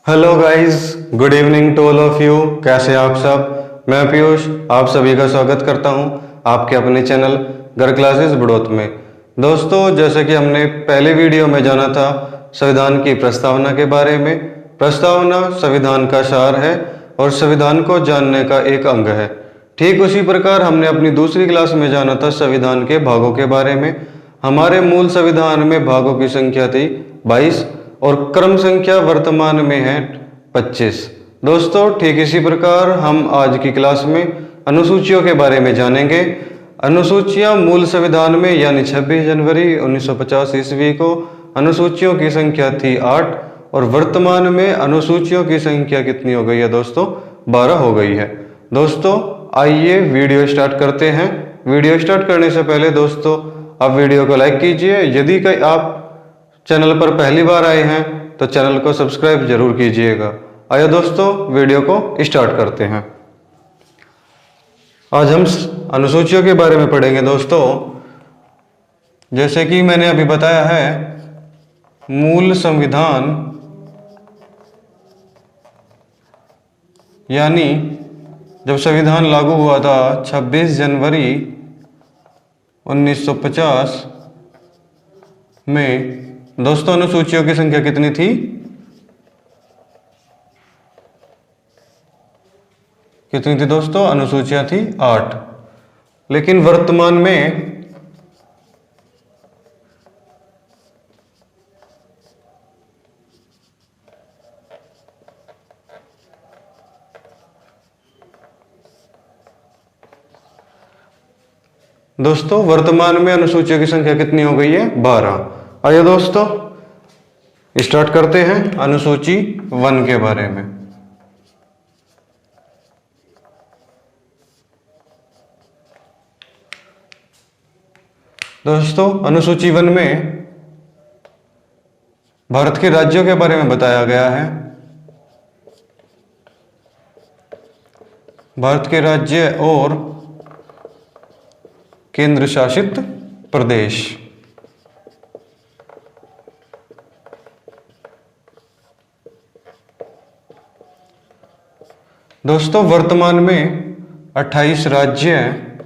Hello guys, good evening to all of you. कैसे हैं आप सब? मैं पीयूष आप सभी का स्वागत करता हूं आपके अपने चैनल घर क्लासेस बड़ौत में। दोस्तों, जैसे कि हमने पहले वीडियो में जाना था संविधान की प्रस्तावना के बारे में। प्रस्तावना संविधान का सार है और संविधान को जानने का एक अंग है। ठीक उसी प्रकार हमने अपनी दूसरी क्लास में जाना था संविधान के भागों के बारे में। हमारे मूल संविधान में भागों की संख्या थी 22 और क्रम संख्या वर्तमान में है 25। दोस्तों, ठीक इसी प्रकार हम आज की क्लास में अनुसूचियों के बारे में जानेंगे। अनुसूचियां मूल संविधान में यानी 26 जनवरी 1950 ईस्वी को अनुसूचियों की संख्या थी 8 और वर्तमान में अनुसूचियों की संख्या कितनी हो गई है दोस्तों? 12 हो गई है। दोस्तों, आइए वीडियो स्टार्ट करते हैं। वीडियो स्टार्ट करने से पहले दोस्तों आप वीडियो को लाइक कीजिए। यदि कहीं आप चैनल पर पहली बार आए हैं तो चैनल को सब्सक्राइब जरूर कीजिएगा। आइए दोस्तों वीडियो को स्टार्ट करते हैं। आज हम अनुसूचियों के बारे में पढ़ेंगे दोस्तों। जैसे कि मैंने अभी बताया है, मूल संविधान यानी जब संविधान लागू हुआ था 26 जनवरी 1950 में दोस्तों अनुसूचियों की संख्या कितनी थी? कितनी थी दोस्तों? अनुसूचियां थी 8। लेकिन वर्तमान में अनुसूचियों की संख्या कितनी हो गई है? 12। आइए दोस्तों स्टार्ट करते हैं अनुसूची 1 के बारे में। दोस्तों, अनुसूची 1 में भारत के राज्यों के बारे में बताया गया है। भारत के राज्य और केंद्र शासित प्रदेश। दोस्तों, वर्तमान में 28 राज्य हैं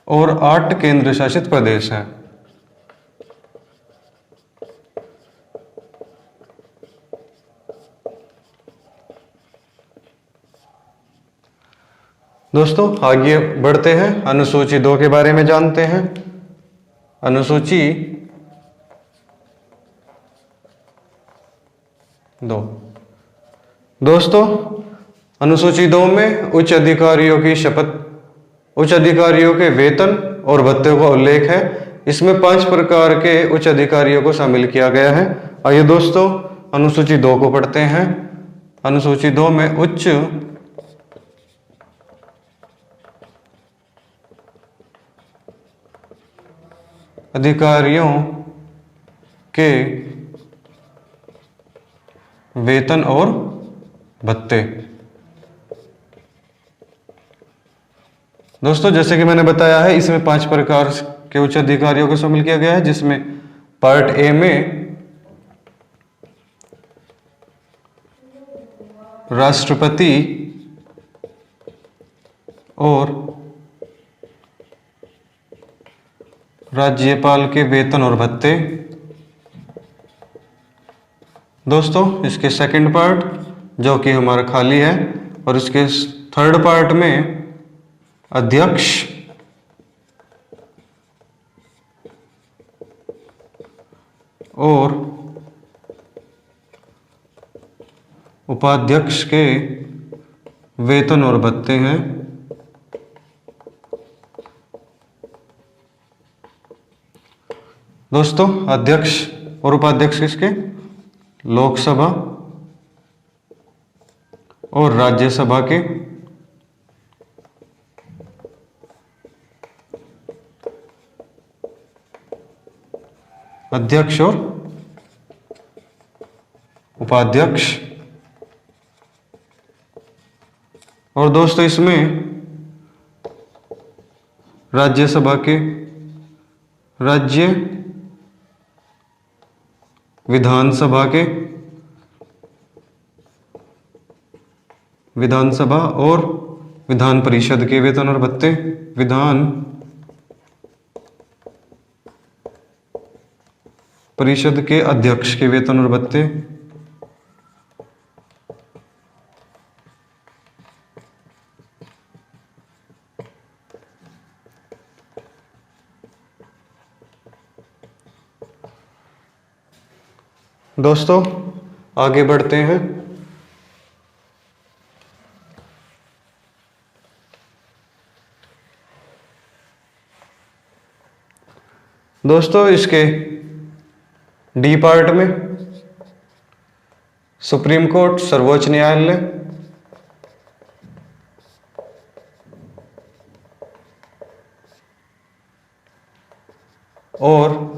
और 8 केंद्र शासित प्रदेश हैं। दोस्तों, आगे बढ़ते हैं, अनुसूची 2 के बारे में जानते हैं। अनुसूची 2। दोस्तों, अनुसूची 2 में उच्च अधिकारियों की शपथ, उच्च अधिकारियों के वेतन और भत्ते का उल्लेख है। इसमें 5 प्रकार के उच्च अधिकारियों को शामिल किया गया है। आइए दोस्तों अनुसूची 2 को पढ़ते हैं। अनुसूची 2 में उच्च अधिकारियों के वेतन और भत्ते। दोस्तों, जैसे कि मैंने बताया है, इसमें 5 प्रकार के उच्च अधिकारियों को शामिल किया गया है, जिसमें पार्ट ए में राष्ट्रपति और राज्यपाल के वेतन और भत्ते। दोस्तों, इसके सेकंड पार्ट जो कि हमारा खाली है, और इसके थर्ड पार्ट में अध्यक्ष और उपाध्यक्ष के वेतन और भत्ते हैं। दोस्तों, अध्यक्ष और उपाध्यक्ष किसके? लोकसभा और राज्यसभा के। अध्यक्ष और उपाध्यक्ष। और दोस्तों, इसमें राज्यसभा के राज्य विधानसभा और विधान परिषद के वेतन और भत्ते, विधान परिषद के अध्यक्ष के वेतन और भत्ते, दोस्तों आगे बढ़ते हैं। दोस्तों इसके डी पार्ट में सुप्रीम कोर्ट, सर्वोच्च न्यायालय, और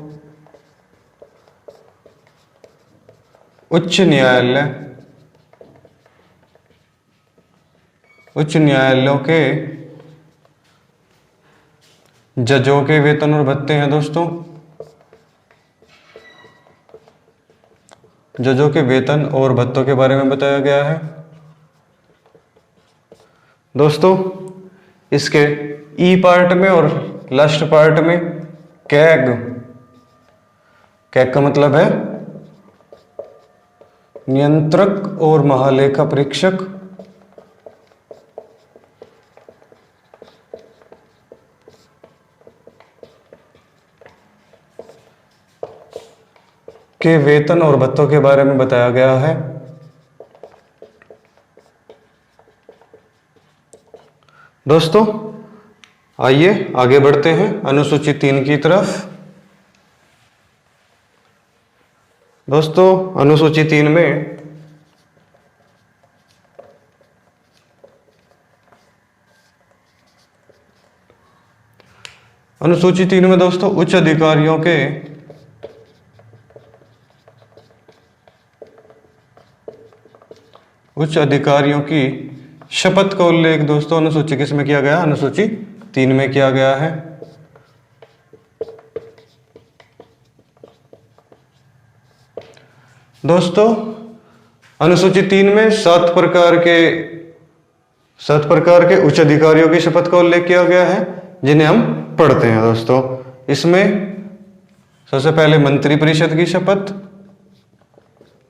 उच्च न्यायालयों के जजों के वेतन और भत्ते हैं। दोस्तों जजों के वेतन और भत्तों के बारे में बताया गया है। दोस्तों इसके ई पार्ट में और लास्ट पार्ट में कैग का मतलब है नियंत्रक और महालेखा परीक्षक, के वेतन और भत्तों के बारे में बताया गया है। दोस्तों आइए आगे बढ़ते हैं अनुसूची 3 की तरफ। दोस्तों अनुसूची 3 में दोस्तों उच्च अधिकारियों की शपथ का उल्लेख दोस्तों अनुसूची किस में किया गया? अनुसूची 3 में किया गया है। दोस्तों अनुसूची 3 में 7 प्रकार के उच्च अधिकारियों की शपथ का उल्लेख किया गया है, जिन्हें हम पढ़ते हैं। दोस्तों इसमें सबसे पहले मंत्री परिषद की शपथ,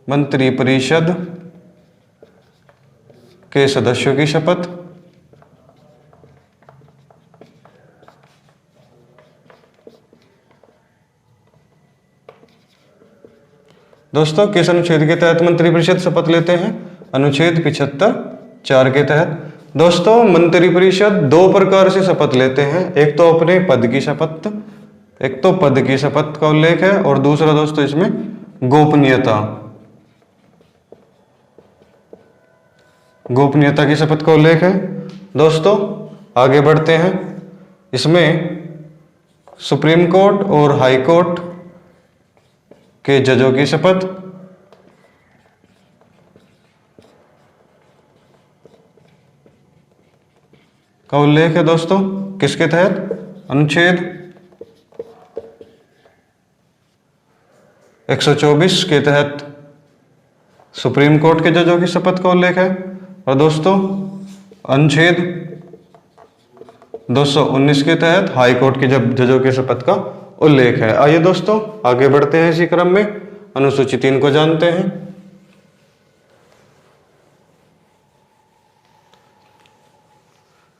मंत्री परिषद के सदस्यों की शपथ, दोस्तों किस अनुच्छेद के तहत मंत्री परिषद शपथ लेते हैं? अनुच्छेद 75(4) के तहत। दोस्तों मंत्री परिषद 2 प्रकार से शपथ लेते हैं, एक तो अपने पद की शपथ, एक तो पद की शपथ का उल्लेख है, और दूसरा दोस्तों इसमें गोपनीयता की शपथ का उल्लेख है। दोस्तों आगे बढ़ते हैं। इसमें सुप्रीम कोर्ट और हाई कोर्ट के जजों की शपथ, का उल्लेख है। दोस्तों किसके तहत? अनुच्छेद 124 के तहत सुप्रीम कोर्ट के जजों की शपथ का उल्लेख है, और दोस्तों अनुच्छेद 219 के तहत हाई कोर्ट के जजों की शपथ का उल्लेख है। आइए दोस्तों आगे बढ़ते हैं इसी क्रम में, अनुसूची 3 को जानते हैं।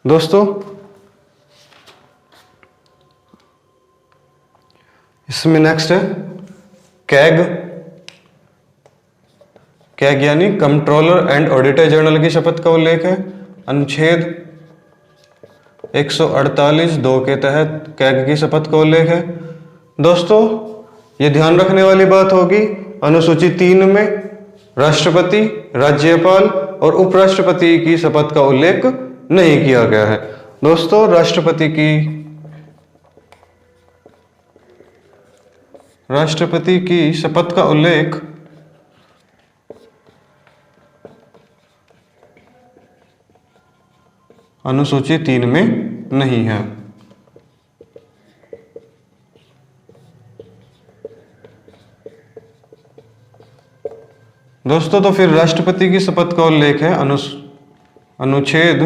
दोस्तों इसमें नेक्स्ट है कैग यानी कंट्रोलर एंड ऑडिटर जनरल की शपथ का उल्लेख है। अनुच्छेद 148(2) के तहत कैग की शपथ का उल्लेख है। दोस्तों ये ध्यान रखने वाली बात होगी, अनुसूची 3 में राष्ट्रपति, राज्यपाल और उपराष्ट्रपति की शपथ का उल्लेख नहीं किया गया है। दोस्तों राष्ट्रपति की शपथ का उल्लेख अनुसूची 3 में नहीं है। दोस्तों तो फिर राष्ट्रपति की शपथ का उल्लेख है अनुच्छेद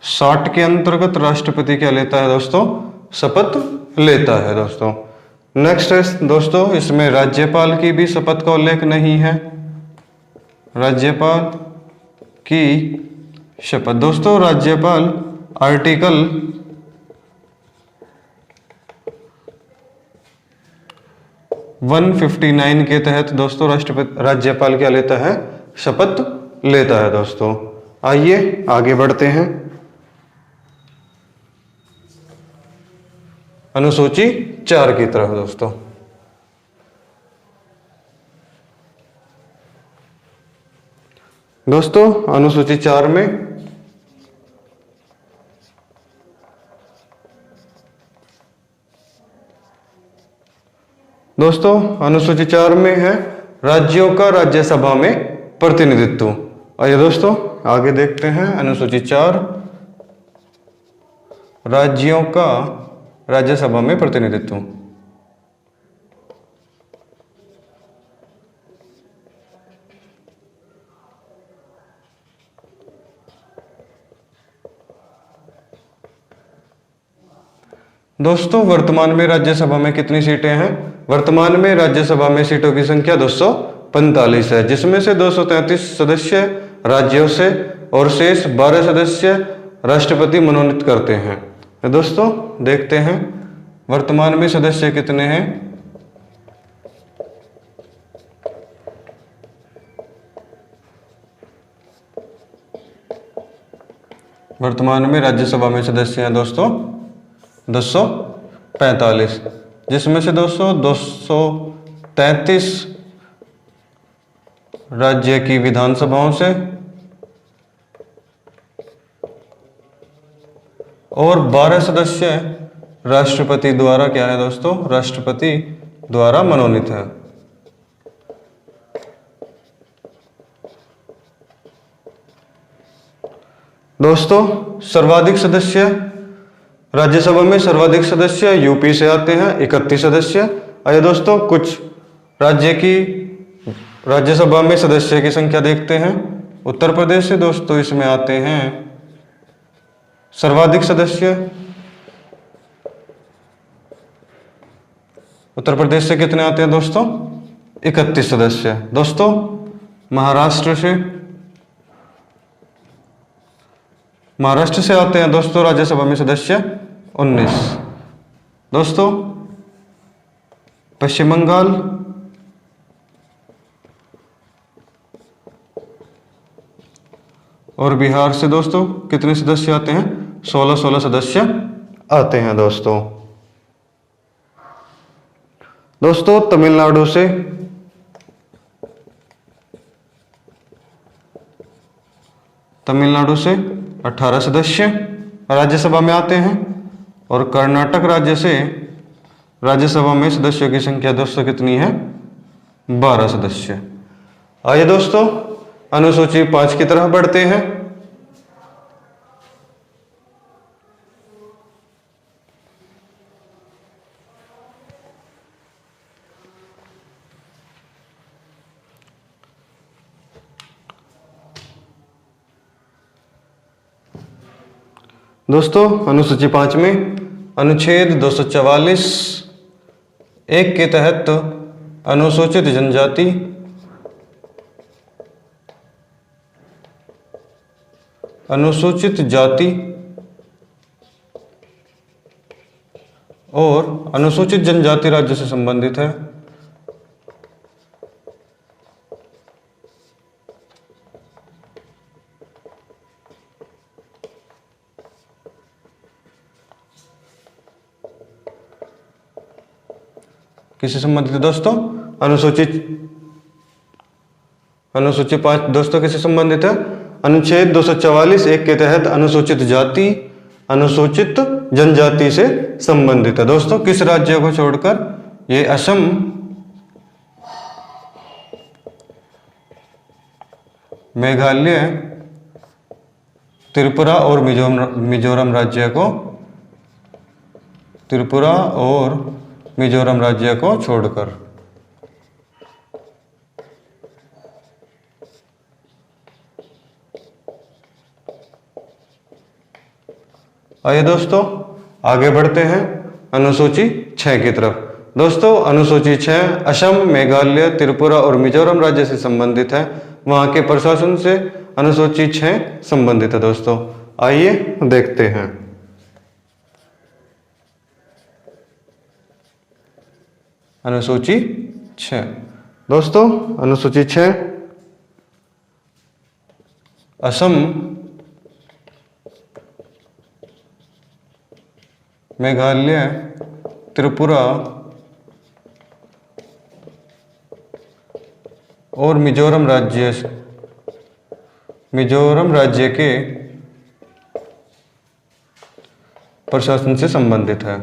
60 के अंतर्गत राष्ट्रपति क्या लेता है दोस्तों? शपथ लेता है दोस्तों। नेक्स्ट है दोस्तों, इसमें राज्यपाल की भी शपथ का उल्लेख नहीं है। राज्यपाल की शपथ दोस्तों, राज्यपाल आर्टिकल 159 के तहत दोस्तों राज्यपाल क्या लेता है? शपथ लेता है दोस्तों। आइए आगे बढ़ते हैं अनुसूची 4 की तरफ दोस्तों। दोस्तों अनुसूची 4 में दोस्तों अनुसूची 4 में है राज्यों का राज्यसभा में प्रतिनिधित्व। आइए दोस्तों आगे देखते हैं अनुसूची 4, राज्यों का राज्यसभा में प्रतिनिधित्व। दोस्तों वर्तमान में राज्यसभा में कितनी सीटें हैं? वर्तमान में राज्यसभा में सीटों की संख्या 245 है, जिसमें से 233 सदस्य राज्यों से और शेष 12 सदस्य राष्ट्रपति मनोनीत करते हैं। तो दोस्तों देखते हैं वर्तमान में सदस्य कितने हैं। वर्तमान में राज्यसभा में सदस्य हैं दोस्तों 245, जिसमें से 233 राज्य की विधानसभाओं से और 12 सदस्य राष्ट्रपति द्वारा क्या है दोस्तों? राष्ट्रपति द्वारा मनोनीत है। दोस्तों सर्वाधिक सदस्य राज्यसभा में सर्वाधिक सदस्य यूपी से आते हैं 31 सदस्य। आइए दोस्तों कुछ राज्य की राज्यसभा में सदस्य की संख्या देखते हैं। उत्तर प्रदेश से दोस्तों इसमें आते हैं सर्वाधिक सदस्य। उत्तर प्रदेश से कितने आते हैं दोस्तों? 31 सदस्य। दोस्तों महाराष्ट्र से आते हैं दोस्तों राज्यसभा में सदस्य 19। दोस्तों पश्चिम बंगाल, और बिहार से दोस्तों कितने सदस्य आते हैं? 16 सदस्य आते हैं दोस्तों। दोस्तों तमिलनाडु से तमिलनाडु से 18 सदस्य राज्यसभा में आते हैं और कर्नाटक राज्य से राज्यसभा में सदस्यों की संख्या दोस्तों कितनी है? 12 सदस्य। आइए दोस्तों अनुसूची 5 की तरफ बढ़ते हैं। दोस्तों अनुसूची 5 में अनुच्छेद 244 1 के तहत अनुसूचित जनजाति अनुसूचित जाति और अनुसूचित जनजाति राज्य से संबंधित है। किससे संबंधित है दोस्तों? अनुसूची 5 दोस्तों किससे संबंधित है? अनुच्छेद 244 1 के तहत अनुसूचित जाति अनुसूचित जनजाति से संबंधित है। दोस्तों किस राज्य को छोड़कर? ये असम, मेघालय, त्रिपुरा और मिजोरम राज्य को त्रिपुरा और मिजोरम राज्य को छोड़कर। आइए दोस्तों आगे बढ़ते हैं अनुसूची 6 की तरफ। दोस्तों अनुसूची 6 असम, मेघालय, त्रिपुरा और मिजोरम राज्य से संबंधित है। वहां के प्रशासन से अनुसूची 6 संबंधित है। दोस्तों आइए देखते हैं। अनुसूची 6। दोस्तों अनुसूची 6 असम, मेघालय, त्रिपुरा और मिजोरम राज्य के प्रशासन से संबंधित है।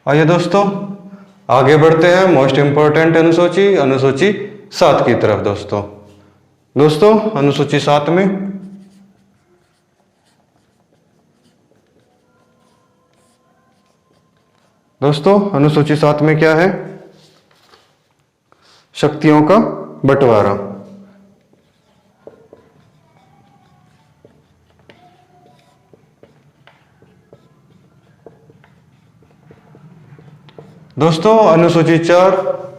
आइए दोस्तों आगे बढ़ते हैं मोस्ट इंपॉर्टेंट अनुसूची 7 की तरफ। दोस्तों अनुसूची 7 में अनुसूची 7 में क्या है? शक्तियों का बंटवारा। दोस्तों अनुसूची 4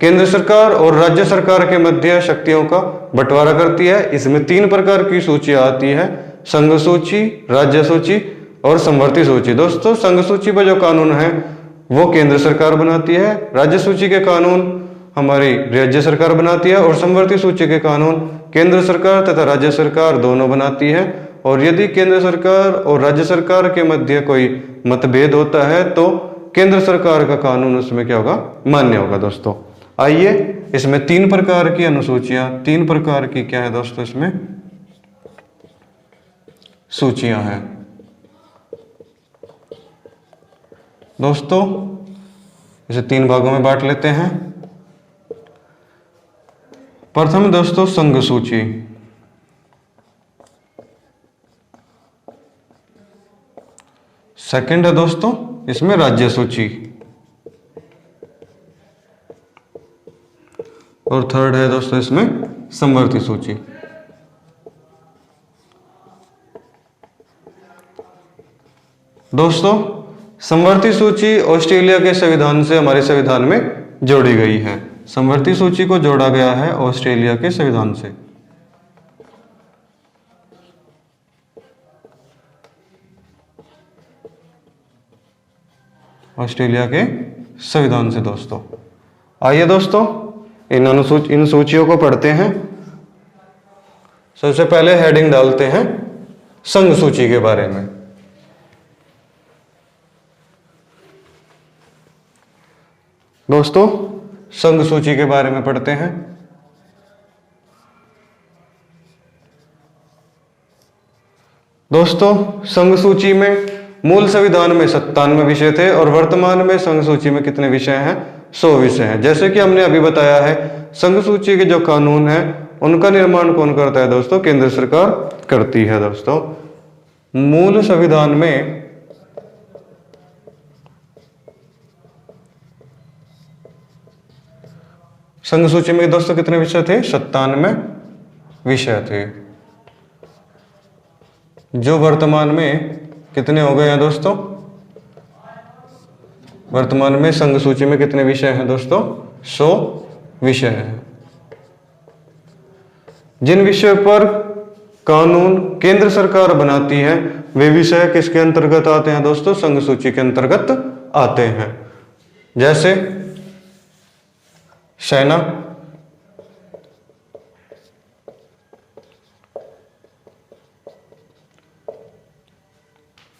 केंद्र सरकार और राज्य सरकार के मध्य शक्तियों का बंटवारा करती है। इसमें 3 प्रकार की सूचियां आती है: संघ सूची, राज्य सूची और समवर्ती सूची। दोस्तों संघ सूची पर जो कानून है वो केंद्र सरकार बनाती है, राज्य सूची के कानून हमारी राज्य सरकार बनाती है और समवर्ती सूची के कानून केंद्र सरकार तथा राज्य सरकार दोनों बनाती है। और यदि केंद्र सरकार और राज्य सरकार के मध्य कोई मतभेद होता है तो केंद्र सरकार का कानून उसमें क्या होगा? मान्य होगा। दोस्तों आइए इसमें 3 प्रकार की अनुसूचियां, 3 प्रकार की क्या है दोस्तों इसमें सूचियां हैं। दोस्तों इसे 3 भागों में बांट लेते हैं। प्रथम दोस्तों संघ सूची। सेकंड है दोस्तों इसमें राज्य सूची और थर्ड है दोस्तों इसमें समवर्ती सूची। दोस्तों समवर्ती सूची ऑस्ट्रेलिया के संविधान से हमारे संविधान में जोड़ी गई है। समवर्ती सूची को जोड़ा गया है ऑस्ट्रेलिया के संविधान से। ऑस्ट्रेलिया के संविधान से। दोस्तों आइए दोस्तों इन सूचियों को पढ़ते हैं। सबसे पहले हेडिंग डालते हैं संघ सूची के बारे में। दोस्तों संघ सूची के बारे में पढ़ते हैं। दोस्तों संघ सूची में मूल संविधान में 97 विषय थे और वर्तमान में संघ सूची में कितने विषय हैं? 100 विषय हैं। जैसे कि हमने अभी बताया है संघ सूची के जो कानून हैं उनका निर्माण कौन करता है दोस्तों? केंद्र सरकार करती है। दोस्तों मूल संविधान में संघ सूची में दोस्तों कितने विषय थे? 97 विषय थे, जो वर्तमान में कितने हो गए हैं दोस्तों? वर्तमान में संघ सूची में कितने विषय हैं दोस्तों? 100 विषय हैं। जिन विषयों पर कानून केंद्र सरकार बनाती है वे विषय किसके अंतर्गत आते हैं दोस्तों? संघ सूची के अंतर्गत आते हैं। जैसे सेना,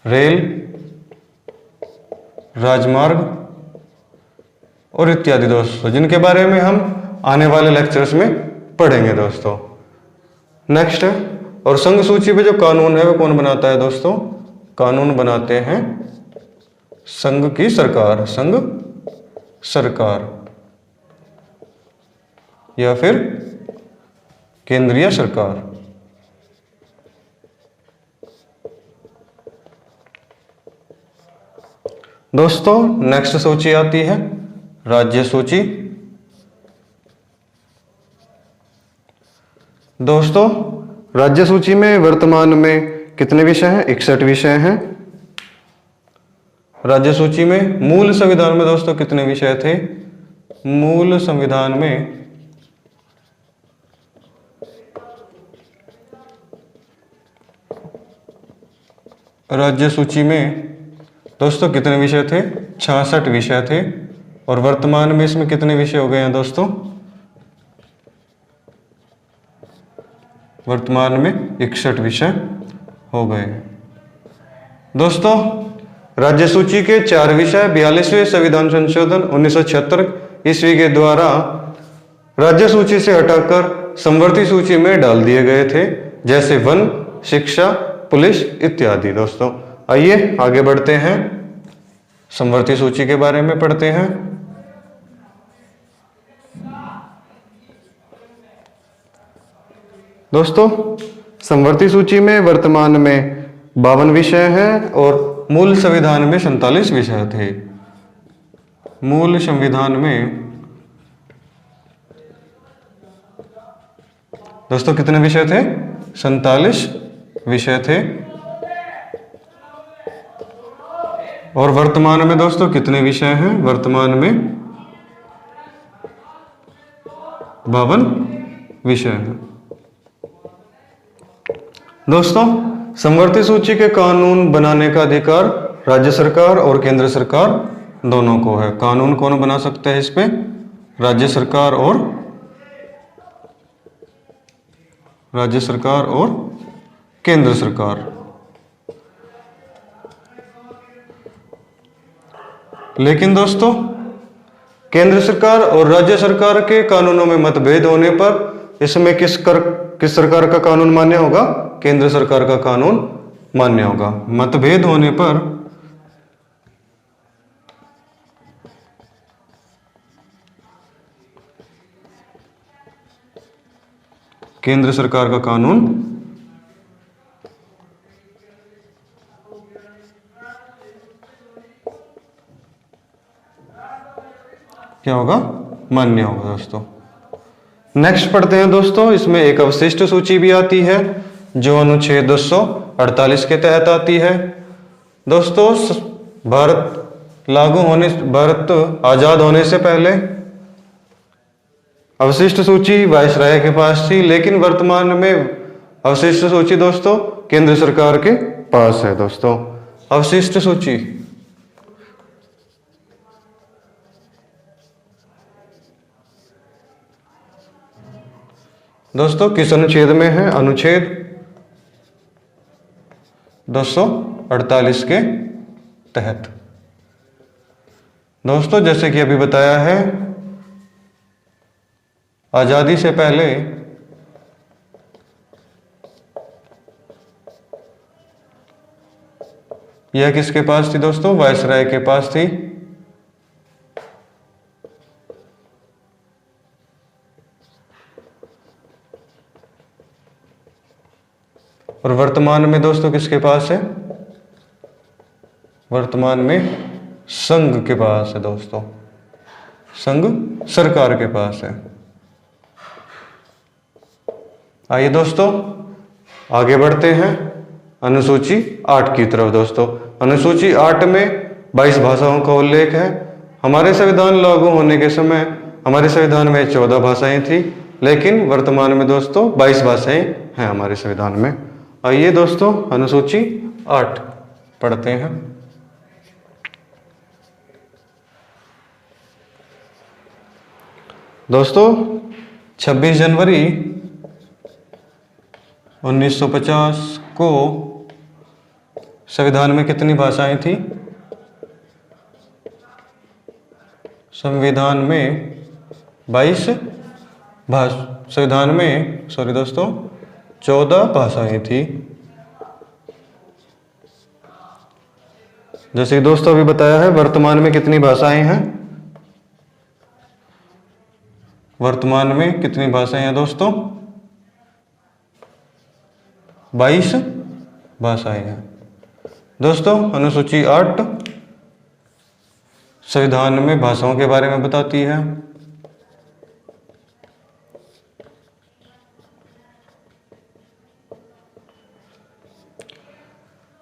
रेल, राजमार्ग और इत्यादि दोस्तों, जिनके बारे में हम आने वाले लेक्चर्स में पढ़ेंगे दोस्तों। नेक्स्ट है, और संघ सूची पे जो कानून है वो कौन बनाता है दोस्तों? कानून बनाते हैं संघ की सरकार, संघ सरकार या फिर केंद्रीय सरकार। दोस्तों नेक्स्ट सूची आती है राज्य सूची। दोस्तों राज्य सूची में वर्तमान में कितने विषय हैं? 61 विषय हैं। राज्य सूची में मूल संविधान में दोस्तों कितने विषय थे? मूल संविधान में राज्य सूची में दोस्तों कितने विषय थे? 66 विषय थे। और वर्तमान में इसमें कितने विषय हो गए हैं दोस्तों? वर्तमान में 61 विषय हो गए हैं। दोस्तों राज्य सूची के 4 विषय 42वें संविधान संशोधन 1976 ईस्वी के द्वारा राज्य सूची से हटाकर समवर्ती सूची में डाल दिए गए थे, जैसे वन, शिक्षा, पुलिस इत्यादि। दोस्तों आइए आगे बढ़ते हैं, समवर्ती सूची के बारे में पढ़ते हैं। दोस्तों समवर्ती सूची में वर्तमान में 52 विषय हैं और मूल संविधान में 47 विषय थे। मूल संविधान में दोस्तों कितने विषय थे? 47 विषय थे। और वर्तमान में दोस्तों कितने विषय हैं? वर्तमान में 52 विषय हैं। दोस्तों समवर्ती सूची के कानून बनाने का अधिकार राज्य सरकार और केंद्र सरकार दोनों को है। कानून कौन बना सकते हैं इस पे? राज्य सरकार और केंद्र सरकार। लेकिन दोस्तों केंद्र सरकार और राज्य सरकार के कानूनों में मतभेद होने पर इसमें किस सरकार का कानून मान्य होगा? केंद्र सरकार का कानून मान्य होगा। मतभेद होने पर केंद्र सरकार का कानून क्या होगा? मान्य होगा। दोस्तों नेक्स्ट पढ़ते हैं। दोस्तों इसमें एक अवशिष्ट सूची भी आती है जो अनुच्छेद 248 के तहत आती है। दोस्तों भारत आजाद होने से पहले अवशिष्ट सूची वायसराय के पास थी, लेकिन वर्तमान में अवशिष्ट सूची दोस्तों केंद्र सरकार के पास है। दोस्तों अवशिष्ट सूची दोस्तों किस अनुच्छेद में है? अनुच्छेद 248 के तहत। दोस्तों जैसे कि अभी बताया है, आजादी से पहले यह किसके पास थी? दोस्तों वायसराय के पास थी। और वर्तमान में दोस्तों किसके पास है? वर्तमान में संघ के पास है। दोस्तों संघ सरकार के पास है। आइए दोस्तों आगे बढ़ते हैं अनुसूची 8 की तरफ। दोस्तों अनुसूची 8 में 22 भाषाओं का उल्लेख है। हमारे संविधान लागू होने के समय हमारे संविधान में 14 भाषाएं थी, लेकिन वर्तमान में दोस्तों 22 भाषाएं हैं हमारे संविधान में। आइए दोस्तों अनुसूची 8 पढ़ते हैं। दोस्तों 26 जनवरी 1950 को संविधान में कितनी भाषाएं थी? संविधान में 22 संविधान में 14 भाषाएं थी। जैसे दोस्तों अभी बताया है, वर्तमान में कितनी भाषाएं हैं? वर्तमान में कितनी भाषाएं हैं दोस्तों? 22 भाषाएं हैं। दोस्तों अनुसूची 8 संविधान में भाषाओं के बारे में बताती है।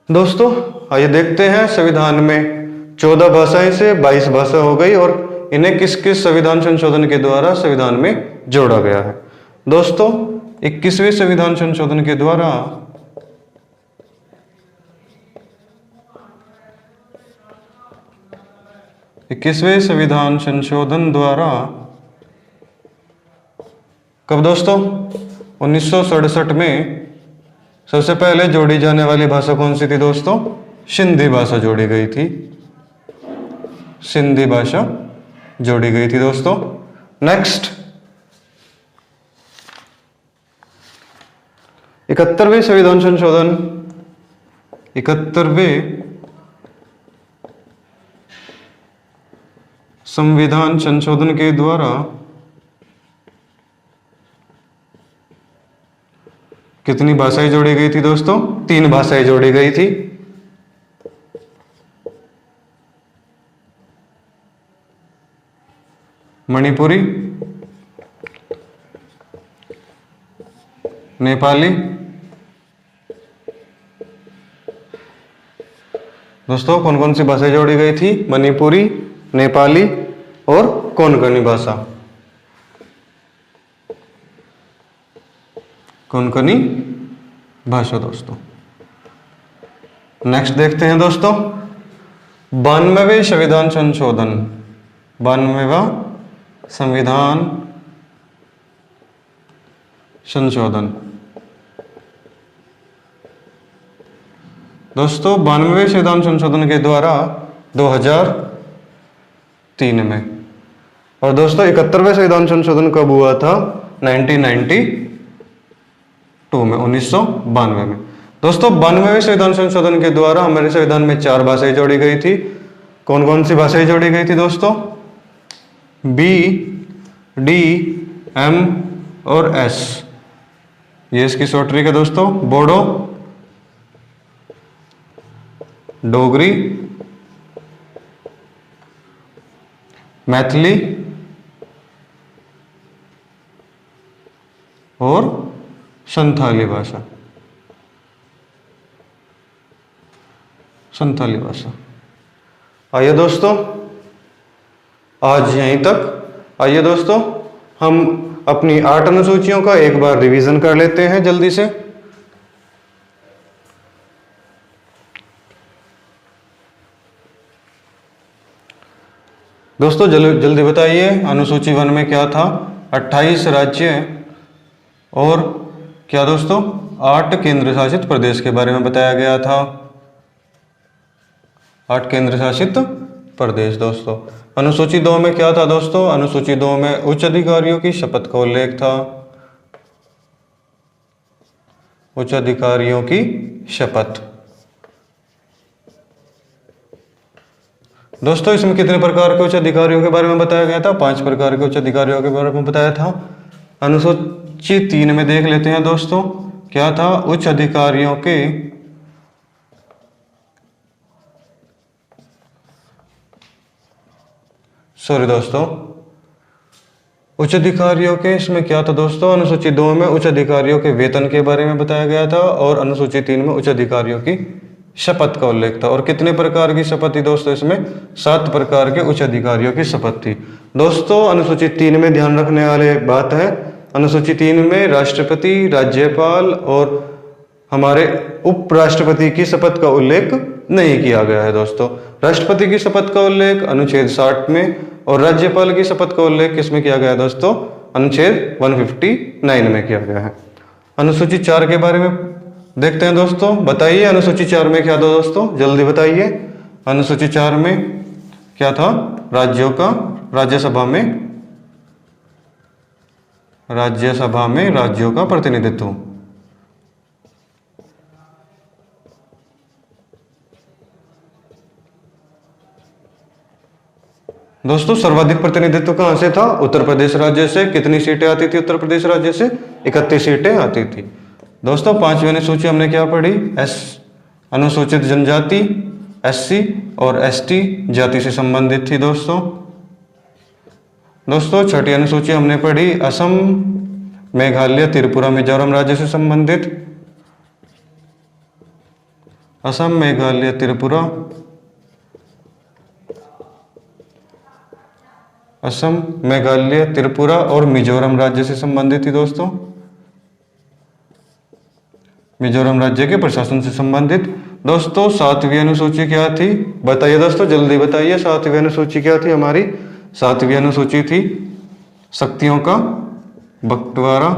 दोस्तों आइए देखते हैं, संविधान में 14 भाषाएं से 22 भाषा हो गई और इन्हें किस किस संविधान संशोधन के द्वारा संविधान में जोड़ा गया है। दोस्तों 21वें संविधान संशोधन के द्वारा 21वें संविधान संशोधन द्वारा कब दोस्तों 1967 में सबसे पहले जोड़ी जाने वाली भाषा कौन सी थी दोस्तों? सिंधी भाषा जोड़ी गई थी। सिंधी भाषा जोड़ी गई थी दोस्तों। नेक्स्ट 71वें संविधान संशोधन, 71वें संविधान संशोधन के द्वारा कितनी भाषाएं जोड़ी गई थी दोस्तों? 3 भाषाएं जोड़ी गई थी। मणिपुरी, नेपाली। दोस्तों कौन कौन सी भाषाएं जोड़ी गई थी? मणिपुरी, नेपाली और कोंकणी भाषा। कोंकणी भाषा दोस्तों। नेक्स्ट देखते हैं दोस्तों 92वें संविधान संशोधन, 92वां संविधान संशोधन। दोस्तों 92वें संविधान संशोधन के द्वारा 2003 में, और दोस्तों 71वें संविधान संशोधन कब हुआ था? 1992 में, 1992 में। दोस्तों 92वें संविधान संशोधन के द्वारा हमारे संविधान में 4 भाषाएं जोड़ी गई थी। कौन कौन सी भाषाएं जोड़ी गई थी दोस्तों? बी, डी, एम और एस। ये इसकी शॉर्ट ट्रिक है दोस्तों। बोडो, डोगरी, मैथिली और संथाली भाषा। संथाली भाषा। आइए दोस्तों आज यहीं तक। आइए दोस्तों हम अपनी 8 अनुसूचियों का एक बार रिवीजन कर लेते हैं जल्दी से। दोस्तों जल्दी बताइए, अनुसूची 1 में क्या था? 28 राज्य और क्या दोस्तों 8 केंद्र शासित प्रदेश के बारे में बताया गया था। 8 केंद्र शासित प्रदेश दोस्तों। अनुसूची 2 में क्या था दोस्तों? अनुसूची 2 में उच्च अधिकारियों की शपथ का उल्लेख था। उच्च अधिकारियों की शपथ। दोस्तों इसमें कितने प्रकार के उच्च अधिकारियों के बारे में बताया गया था? 5 प्रकार के उच्च अधिकारियों के बारे में बताया था। अनुसूची 3 में देख लेते हैं दोस्तों, क्या था? उच्च अधिकारियों के उच्च अधिकारियों के इसमें क्या था दोस्तों? अनुसूची 2 में उच्च अधिकारियों के वेतन के बारे में बताया गया था और अनुसूची 3 में उच्च अधिकारियों की शपथ का उल्लेख था। और कितने प्रकार की शपथ थी दोस्तों? इसमें 7 प्रकार के उच्च अधिकारियों की शपथ थी। दोस्तों अनुसूची 3 में ध्यान रखने वाली बात है, अनुसूची 3 में राष्ट्रपति, राज्यपाल और हमारे उपराष्ट्रपति की शपथ का उल्लेख नहीं किया गया है दोस्तों। राष्ट्रपति की शपथ का उल्लेख अनुच्छेद 60 में और राज्यपाल की शपथ का उल्लेख किसमें किया गया है दोस्तों? अनुच्छेद 159 में किया गया है। अनुसूची 4 के बारे में देखते हैं दोस्तों। बताइए अनुसूची 4 में क्या था दोस्तों? जल्दी बताइए। अनुसूची 4 में क्या था? राज्यों का राज्यसभा में राज्यों का प्रतिनिधित्व। दोस्तों सर्वाधिक प्रतिनिधित्व कहां से था? उत्तर प्रदेश राज्य से। कितनी सीटें आती थी उत्तर प्रदेश राज्य से? 31 सीटें आती थी। दोस्तों 5वीं अनुसूची हमने क्या पढ़ी? अनुसूचित जनजाति, SC और ST जाति से संबंधित थी दोस्तों। छठी अनुसूची हमने पढ़ी असम, मेघालय, त्रिपुरा, मिजोरम राज्य से संबंधित। असम, मेघालय, त्रिपुरा, असम, मेघालय, त्रिपुरा और मिजोरम राज्य से संबंधित थी दोस्तों। मिजोरम राज्य के प्रशासन से संबंधित। दोस्तों 7वीं अनुसूची क्या थी? बताइए दोस्तों, जल्दी बताइए। 7वीं अनुसूची क्या थी हमारी? 7वीं अनुसूची थी शक्तियों का बंटवारा।